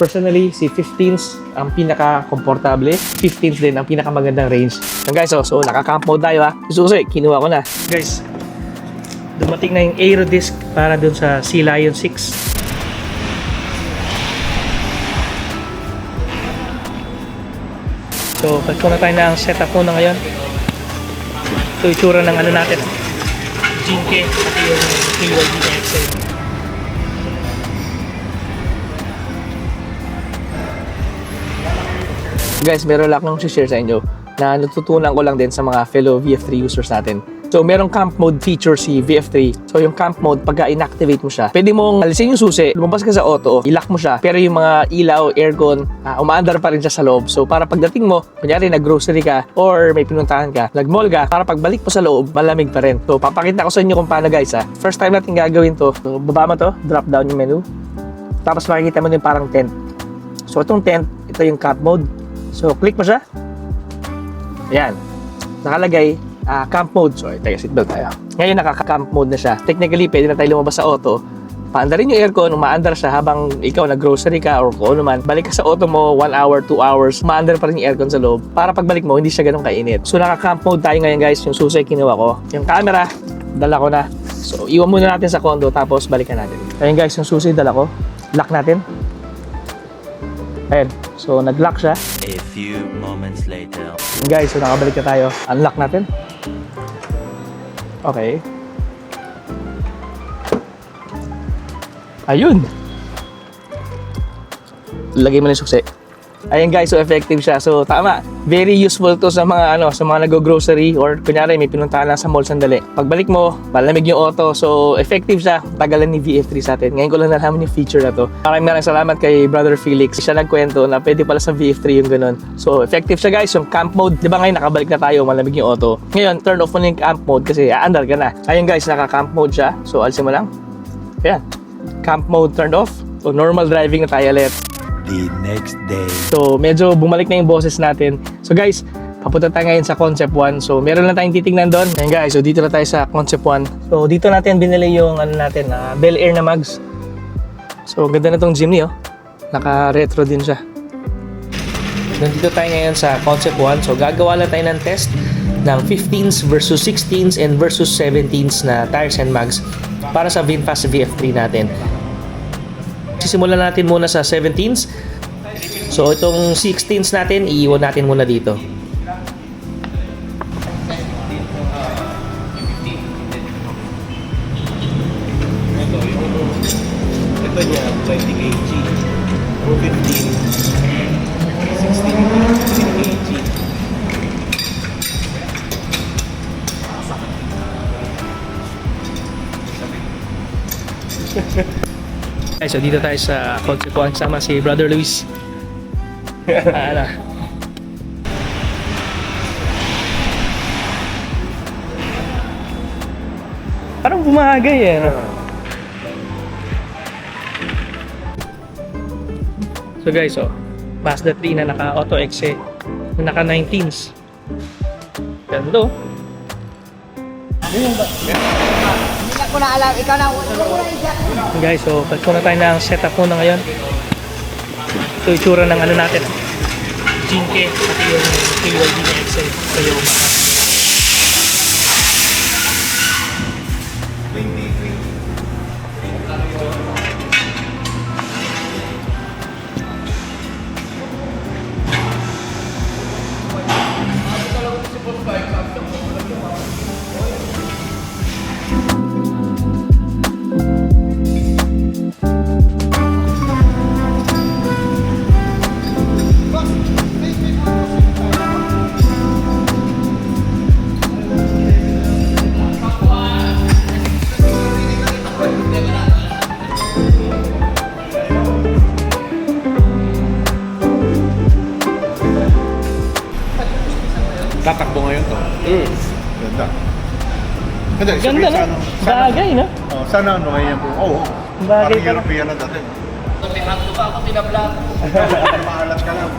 Personally, si 15s ang pinaka-komportable. 15s din ang pinaka-magandang range. And guys, so naka-camp mode tayo ha. Susi, kinuha ko na. Guys, dumating na yung aero disc para dun sa Sea Lion 6. So, pagko na tayo ng setup muna ngayon. Ito itsura ng ano natin. Jinke, pati yung KYD na Excel. Guys, meron lang akong share sa inyo na natutunan ko lang din sa mga fellow VF3 users natin. So, merong camp mode feature si VF3. So, yung camp mode, pagka inactivate mo siya, pwede mong alisin yung susi, lumabas ka sa auto, ilock mo siya, pero yung mga ilaw, aircon, umaandar pa rin siya sa loob. So, para pagdating mo, kunyari nag-grocery ka or may pinuntahan ka, nag-mall ka, para pagbalik mo sa loob, malamig pa rin. So, papakita ko sa inyo kung paano guys ha. First time natin gagawin to. So, baba mo to, drop down yung menu. Tapos makikita mo din parang tent. So, itong tent, ito yung camp mode. So, click mo siya. Ayan. Nakalagay, camp mode. So, tayo, seatbelt tayo. Ngayon, naka-camp mode na siya. Technically, pwede na tayo lumabas sa auto. Paandarin yung aircon, umaandar siya habang ikaw nag-grocery ka or kung ano man. Balik ka sa auto mo, 1 hour, 2 hours, umaandar pa rin yung aircon sa loob. Para pagbalik mo, hindi siya ganun kainit. So, naka-camp mode tayo ngayon guys. Yung susi, kinuha ko. Yung camera, dala ko na. So, iwan muna natin sa condo, tapos balikan natin. Ayun guys, yung susi, dala ko. Lock natin. Ayan. So, nag-lock siya. A few moments later. Guys, so nakabalik na tayo. Unlock natin. Okay. Ayun. Lagay mo na yung suksi. Ayan guys, so effective siya. So tama, very useful to sa mga sa mga nag-grocery or kunyari may pinuntahan lang sa mall sandali. Pagbalik mo, malamig yung auto. So effective siya. Tagalan ni VF3 sa atin. Ngayon ko lang nalaman yung feature na to. Maraming salamat kay Brother Felix. Siya nagkwento na pwede pala sa VF3 yung ganun. So effective siya guys, yung camp mode. Di ba ngayon nakabalik na tayo, malamig yung auto. Ngayon, turn off mo na yung camp mode kasi aandar ka na. Ayun guys, naka-camp mode siya. So alisin mo lang. Ayan. Camp mode turned off. So normal driving na tayo ulit. The next day. So, medyo bumalik na yung boses natin. So, guys, papunta tayo ngayon sa Concept 1. So, meron lang tayong titingnan doon. Ayan, guys. So, dito na tayo sa Concept 1. So, dito natin binili yung Bel Air na mugs. So, ganda na tong Jimny, oh. Naka-retro din siya. Nandito tayo ngayon sa Concept 1. So, gagawa lang tayo ng test ng 15s versus 16s and versus 17s na tires and mugs para sa VinFast VF3 natin. Sisimulan natin muna sa 17s. So itong 16s natin, iiwan natin muna dito. Ito niya, 20 kg. 16, 16 kg. So dito tayo sa Concept 1 sama si Brother Luis. Parang bumagay eh. No? So guys, Mazda 3 na naka Auto X na naka 19s. Ganda. Ko na alam, ikaw na. Guys, so pagko na tayo ng setup muna ngayon. Ito itsura ng natin. Jinke, pati yung KYD na Excel. So yung Tatakbo ngayon to. Ganda. Ganda, ganda na. Bagay, no? Oh, sana ano ngayon po. Oo. Bagay Parang ka na. European na dati. Tinakto ba ako, tinabla? Maalas ka lang.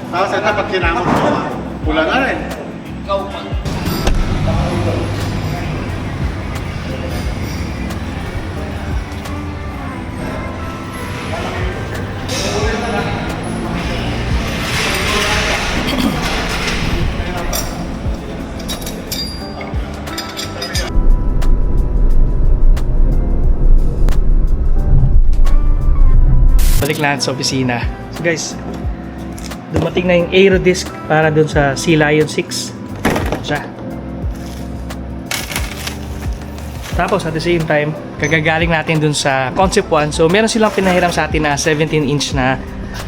Tapos ito pag kinamot mo, pula na rin. Ikaw pa. balik natin sa opisina. So guys, dumating na yung aero disc para dun sa Sea Lion 6. Ito siya. Tapos at the same time, kagagaling natin dun sa Concept 1. So meron silang pinahiram sa atin na 17-inch na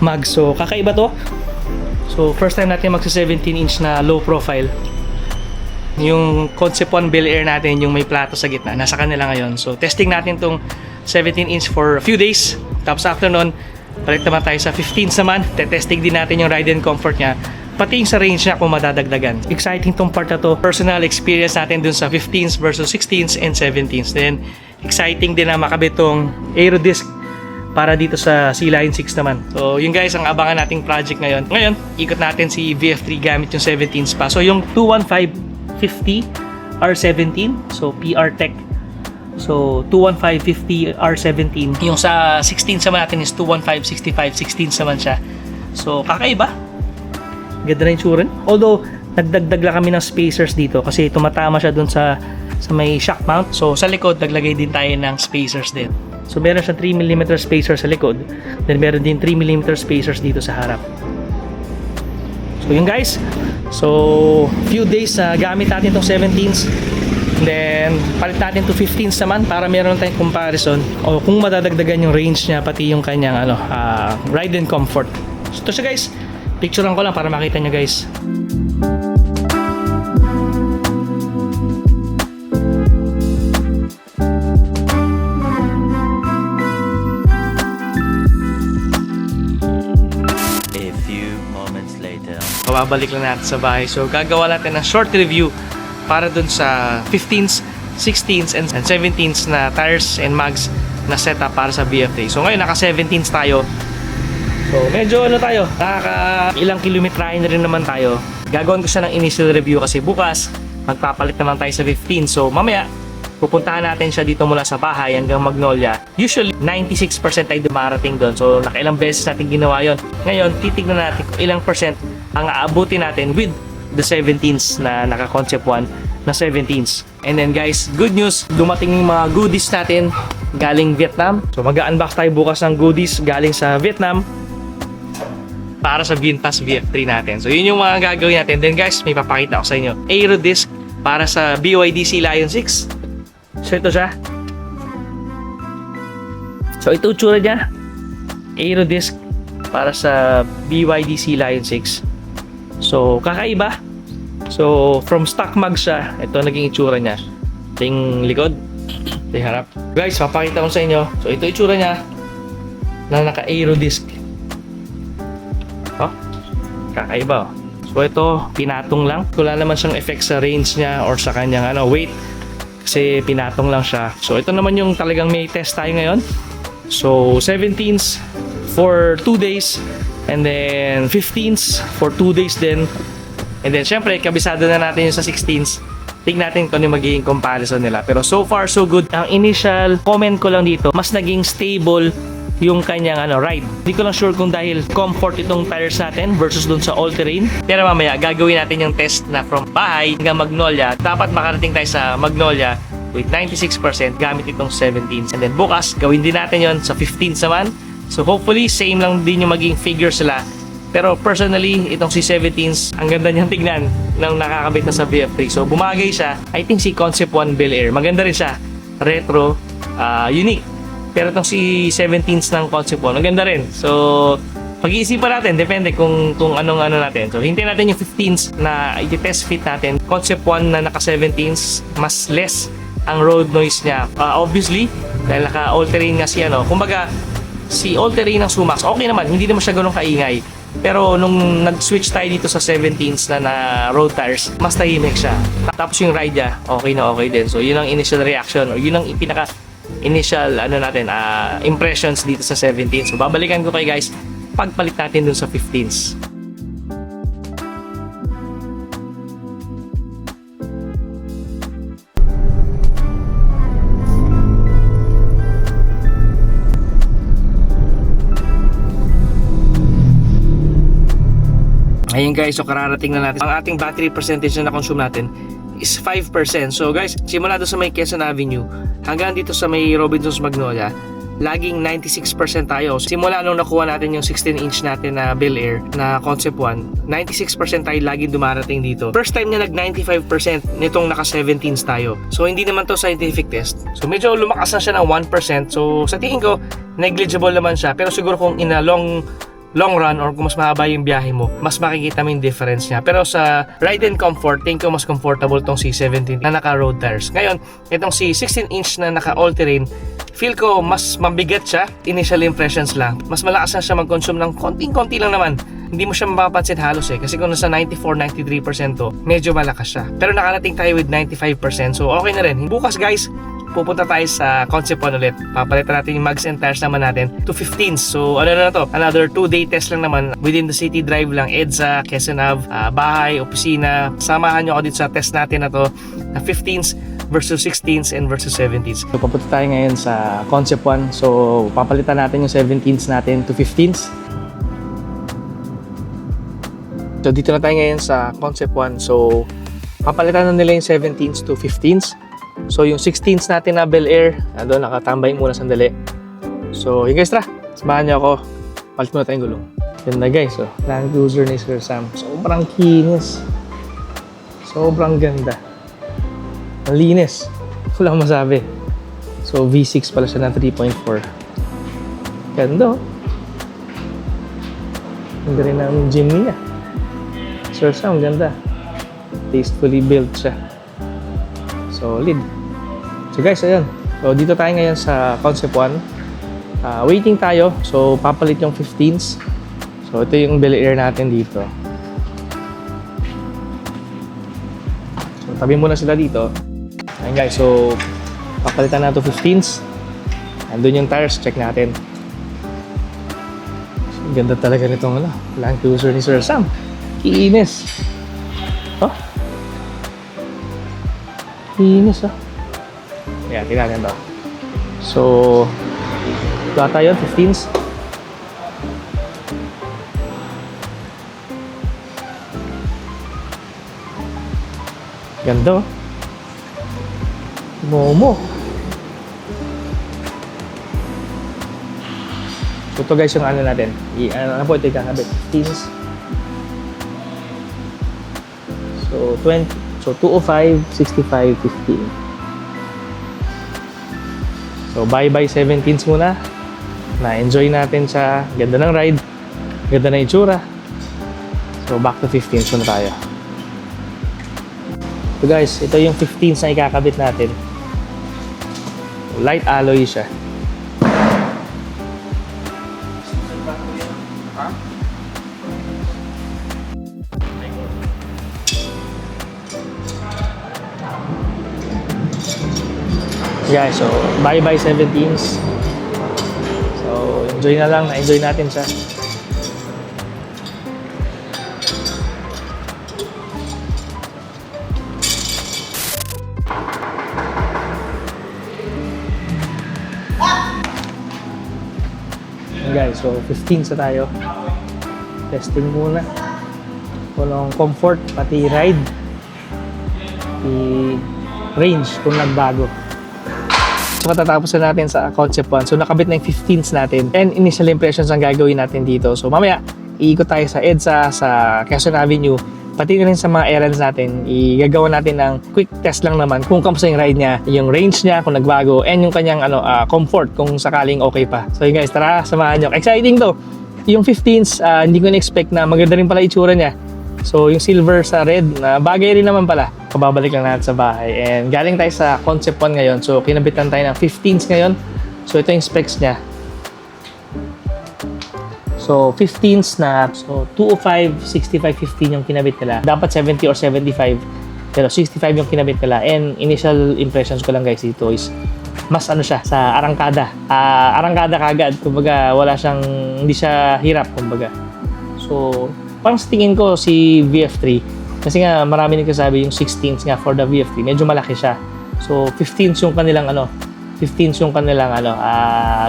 mag. So kakaiba to. So first time natin magsa 17-inch na low profile. Yung Concept 1 Bel Air natin, yung may plato sa gitna, nasa kanila ngayon. So testing natin tong 17-inch for a few days. Tapos after nun, balik naman tayo sa 15s naman. Testing din natin yung ride and comfort niya. Pati yung sa range niya kung madadagdagan. Exciting tong part na to. Personal experience natin dun sa 15s versus 16s and 17s. Then, exciting din na makabit tong aero disc para dito sa Sea Lion 6 naman. So, yun guys, ang abangan nating project ngayon. Ngayon, ikot natin si VF3 gamit yung 17s pa. So, yung 21550 R17, so PR Tech. So, 21550 R17. Yung sa 16s naman natin is 21565 16s naman siya. So, kakaiba. Ganda na yung tsura. Although, nagdagdag lang kami ng spacers dito kasi tumatama siya dun sa may shock mount. So, sa likod, naglagay din tayo ng spacers din. So, meron siyang 3mm spacer sa likod. Then, meron din 3mm spacers dito sa harap. So, yun guys. So, few days gamit natin itong 17s. Then, palit natin to 15s naman para meron tayong comparison o kung madadagdagan yung range niya pati yung kanyang ride and comfort. So, ito siya guys. Picturean ko lang para makita nyo guys. A few moments later. Pababalik lang natin sa bahay. So, gagawa natin ng short review para dun sa 15s, 16s, and 17s na tires and mags na setup para sa VF3. So, ngayon naka 17s tayo. So, medyo tayo, ilang kilometrahe na rin naman tayo. Gagawin ko siya ng initial review kasi bukas, magpapalit naman tayo sa 15. So, mamaya, pupuntahan natin siya dito mula sa bahay hanggang Magnolia. Usually, 96% ay dumarating doon. So, nakailang beses natin ginawa yon. Ngayon, titignan natin kung ilang percent ang aabutin natin with the 17s na naka-Concept 1 na 17s. And then guys, good news, dumating yung mga goodies natin galing Vietnam. So, mag-unbox tayo bukas ng goodies galing sa Vietnam para sa VinFast VF3 natin. So, yun yung mga gagawin natin. Then guys, may papakita ko sa inyo. Aero disc para sa BYD Sea Lion 6. So, ito siya. So, ito tsura niya. Aero disc para sa BYD Sea Lion 6. So, kakaiba. So, from stock mag siya. Ito naging itsura niya. Ito yung likod. Ito yung harap. Guys, papakita ko sa inyo. So, ito itsura niya na naka-aero disc. Oh, kakaiba oh. So ito, pinatong lang. Wala naman siyang effect sa range niya or sa kanyang weight. Kasi pinatong lang siya. So ito naman yung talagang may test tayo ngayon. So 17s for 2 days. And then 15s for 2 days din. And then syempre, kabisado na natin yung sa 16s. Tignan natin kung ano yung magiging comparison nila. Pero so far, so good. Ang initial comment ko lang dito, mas naging stable yung kanyang ride. Hindi ko lang sure kung dahil comfort itong tires natin versus dun sa all-terrain. Pero mamaya, gagawin natin yung test na from bahay hanggang Magnolia. Dapat makarating tayo sa Magnolia with 96% gamit itong 17s. And then bukas, gawin din natin yon sa 15s naman. So hopefully, same lang din yung magiging figure sila. Pero personally, itong si 17s, ang ganda niyang tignan nang nakakabit na sa VF3. So bumagay siya. I think si Concept 1 Bel Air. Maganda rin siya. Retro, unique. Pero itong si 17s ng Concept 1, maganda rin. So, pag-iisipan natin, depende kung anong natin. So, hintayin natin yung 15s na i-test fit natin. Concept 1 na naka 17s, mas less ang road noise niya. Obviously, dahil naka all-terrain nga si kumbaga, si all-terrain ng Sumax, okay naman, hindi naman siya ganun kaingay. Pero nung nag-switch tayo dito sa 17s na road tires, mas tahimik siya. Tapos yung ride niya, okay na okay din. So, yun ang initial reaction or yun ang initial impressions dito sa 17. So babalikan ko kayo guys pagpalit natin dun sa 15s. Ayun guys, so kararating na natin. Ang ating battery percentage na na-consume natin is 5%. So guys, simula doon sa may Quezon Avenue hanggang dito sa may Robinsons Magnolia, laging 96% tayo. Simula nung nakuha natin yung 16-inch natin na Bel Air na Concept 1, 96% tayo laging dumarating dito. First time na nag-95% nitong naka-17s tayo. So hindi naman to scientific test. So medyo lumakas na siya ng 1%. So sa tingin ko, negligible naman siya. Pero siguro kung in a long run or kung mas mahaba yung biyahe mo, mas makikita mo yung difference niya. Pero sa ride and comfort, think ko mas comfortable tong C17 na naka road tires. Ngayon, itong C16-inch na naka all-terrain, feel ko mas mabigat siya, initial impressions lang. Mas malakas na siya mag-consume ng konting-konti lang naman. Hindi mo siya mapapansin halos kasi kung nasa 94-93% to, medyo malakas siya. Pero nakarating tayo with 95%, so okay na rin. Bukas guys, pupunta tayo sa Concept 1 ulit. Papalitan natin yung mags and tires naman natin to 15s. So ano na to? Another 2-day test lang naman. Within the city drive lang. EDSA, Quezon Ave, bahay, opisina. Samahan nyo ako dito sa test natin na to na 15s versus 16s and versus 17s. So papunta tayo ngayon sa Concept 1. So papalitan natin yung 17s natin to 15s. So dito na tayo ngayon sa Concept 1. So papalitan na nila yung 17s to 15s. So yung 16s natin na Bel Air, doon nakatambay muna sandali. So yun guys, tara, samahan niyo ako. Palit muna tayong gulong. Ganda guys, Land Cruiser ni Sir Sam. Sobrang kinis. Sobrang ganda. Ang linis. Wala akong masabi. So V6 pala siya na 3.4. Ganda Ganda rin ang gym niya. Sir Sam, ganda. Tastefully built siya. Solid. So guys, ayun. So dito tayo ngayon sa Concept 1. Waiting tayo. So papalit yung 15s. So ito yung Bel Air natin dito. So tabi muna sila dito. Ayun guys, so papalitan na ito 15s. Andun yung tires, check natin. So, ganda talaga nitong Land Cruiser ni Sir Sam. Kiinis. Oh. Kinis Ayan, tingnan natin to. So, ito tayo, 15s. Ganda Momo. So, ito guys yung ano natin. Ano po ito kakabit? 15s. So, 20. So, 205, 65, 15. So, bye-bye 17s muna. Na-enjoy natin sa ganda ng ride. Ganda ng itsura. So, back to 15s muna tayo. So guys, ito yung 15s na ikakabit natin. Light alloy siya. Guys, so bye-bye 17s. So, enjoy na lang. Na-enjoy natin siya. Guys, so 15s na tayo. Testing muna. Walang comfort, pati ride. Pati range kung nagbago. So matatapos na natin sa Concept 1. So nakabit na yung 15s natin. And initial impressions ang gagawin natin dito. So mamaya, iikot tayo sa EDSA, sa Quezon Avenue. Pati na rin sa mga errands natin, igagawa natin ng quick test lang naman kung kamusta yung ride niya, yung range niya, kung nagbago, and yung kanyang comfort kung sakaling okay pa. So yun guys, tara, samahan nyo. Exciting to! Yung 15s, hindi ko na-expect na maganda rin pala itsura niya. So yung silver sa red, bagay rin naman pala. Kababalik lang natin sa bahay. And galing tayo sa Concept 1 ngayon. So kinabitan tayo ng 15s ngayon. So ito yung specs niya. So 15s na, so 205, 65, 15 yung kinabit nila. Dapat 70 or 75. Pero 65 yung kinabit nila. And initial impressions ko lang guys dito is mas ano siya, sa arangkada. Arangkada kagad. Kumbaga wala siyang, hindi siya hirap kumbaga. So parang sa tingin ko si VF3, kasi nga marami nagsasabi yung 16s nga for the VF3, medyo malaki siya. So 15s yung kanilang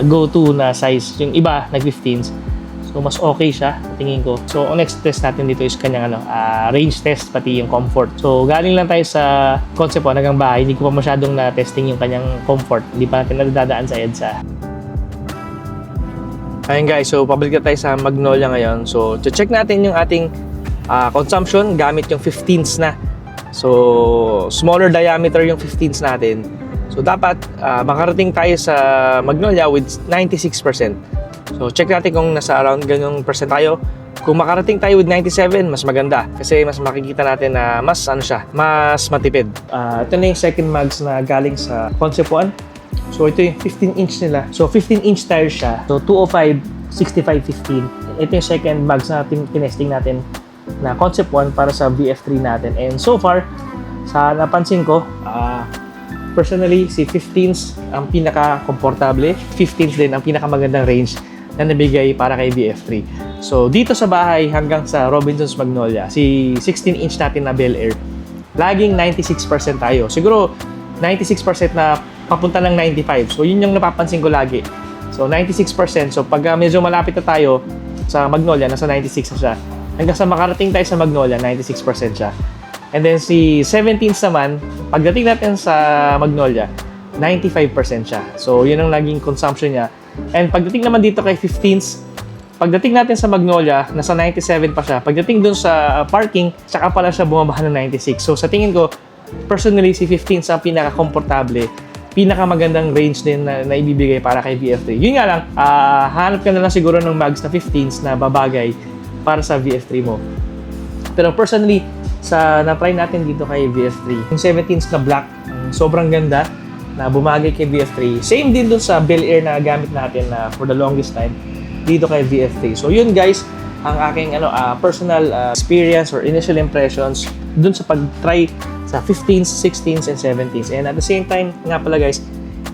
go-to na size. Yung iba nag-15s. So mas okay siya sa tingin ko. So ang next test natin dito is kanyang range test pati yung comfort. So galing lang tayo sa Concept 1 hanggang bahay, hindi ko pa masyadong na-testing yung kanyang comfort. Hindi pa natin nadadaan sa EDSA. Ayun guys, so pabalik na tayo sa Magnolia ngayon. So, check natin yung ating consumption gamit yung 15s na. So, smaller diameter yung 15s natin. So, dapat makarating tayo sa Magnolia with 96%. So, check natin kung nasa around ganyung percent tayo. Kung makarating tayo with 97, mas maganda. Kasi mas makikita natin na mas mas matipid. Ito na yung second mags na galing sa Concept 1. So, ito yung 15-inch nila. So, 15-inch tire siya. So, 205, 65, 15. Ito yung second mags na tinesting natin na Concept 1 para sa VF3 natin. And so far, sa napansin ko, personally, si 15s ang pinaka-komportable. 15s din ang pinakamagandang range na nabigay para kay VF3. So, dito sa bahay hanggang sa Robinsons Magnolia, si 16-inch natin na Bel Air, laging 96% tayo. Siguro, 96% na papunta ng 95. So, yun yung napapansin ko lagi. So, 96%. So, pag medyo malapit na tayo sa Magnolia, nasa 96 na siya. Hanggang sa makarating tayo sa Magnolia, 96% siya. And then, si 17s naman, pagdating natin sa Magnolia, 95% siya. So, yun ang naging consumption niya. And pagdating naman dito kay 15s, pagdating natin sa Magnolia, nasa 97 pa siya. Pagdating dun sa parking, saka pala siya bumaba ng 96. So, sa tingin ko, personally, si 15s ang pinaka-komportable, pinakamagandang range din na ibibigay para kay VF3. Yun nga lang, hanap ka na lang siguro ng mags na 15s na babagay para sa VF3 mo. Pero personally, sa na-try natin dito kay VF3, yung 17s na black, sobrang ganda na bumagay kay VF3. Same din dun sa Bel Air na gamit natin na for the longest time dito kay VF3. So yun guys, ang aking personal experience or initial impressions dun sa pag-try sa 15s, 16s, and 17s. And at the same time, nga pala guys,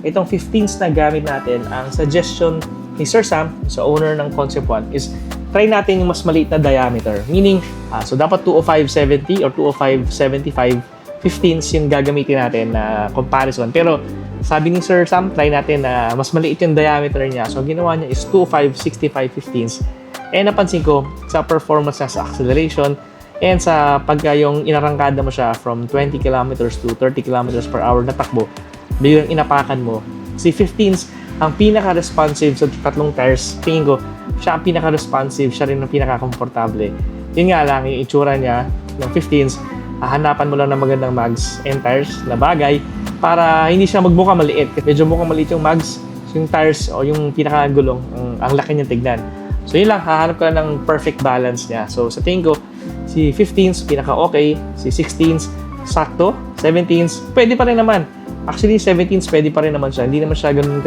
itong 15s na gamit natin, ang suggestion ni Sir Sam, sa owner ng Concept 1, is try natin yung mas maliit na diameter. Meaning, so dapat 205-70 or 205-75 15s yung gagamitin natin na comparison. Pero sabi ni Sir Sam, try natin na mas maliit yung diameter niya. So ginawa niya is 205-65 15s. And napansin ko sa performance niya sa acceleration and sa pagka yung inarangkada mo siya from 20 kilometers to 30 kilometers per hour na takbo, biglang inapakan mo. Si 15s, ang pinaka-responsive sa tatlong tires, tingin ko, siya ang pinaka-responsive, siya rin ang pinaka-komportable. Yun nga lang, yung itsura niya ng 15s, hahanapan mo lang ng magandang mags and tires na bagay para hindi siya magmukha maliit. Medyo mukhang maliit yung mags, yung tires o yung pinaka-gulong, ang laki niyang tignan. So yun lang, hahanap ka ng perfect balance niya. So sa tingin ko, si 15s pinaka-okay, si 16s sakto, 17s pwede pa rin naman. Actually, 17s pwede pa rin naman siya. Hindi naman siya ganun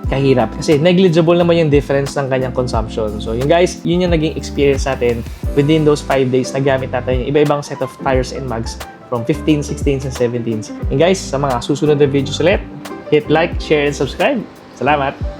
kahirap. Kasi negligible naman yung difference ng kanyang consumption. So yun guys, yun yung naging experience natin within those 5 days na gamit natin yung iba-ibang set of tires and mags from 15s, 16s, and 17s. And guys, sa mga susunod na videos ulit, hit like, share, and subscribe. Salamat!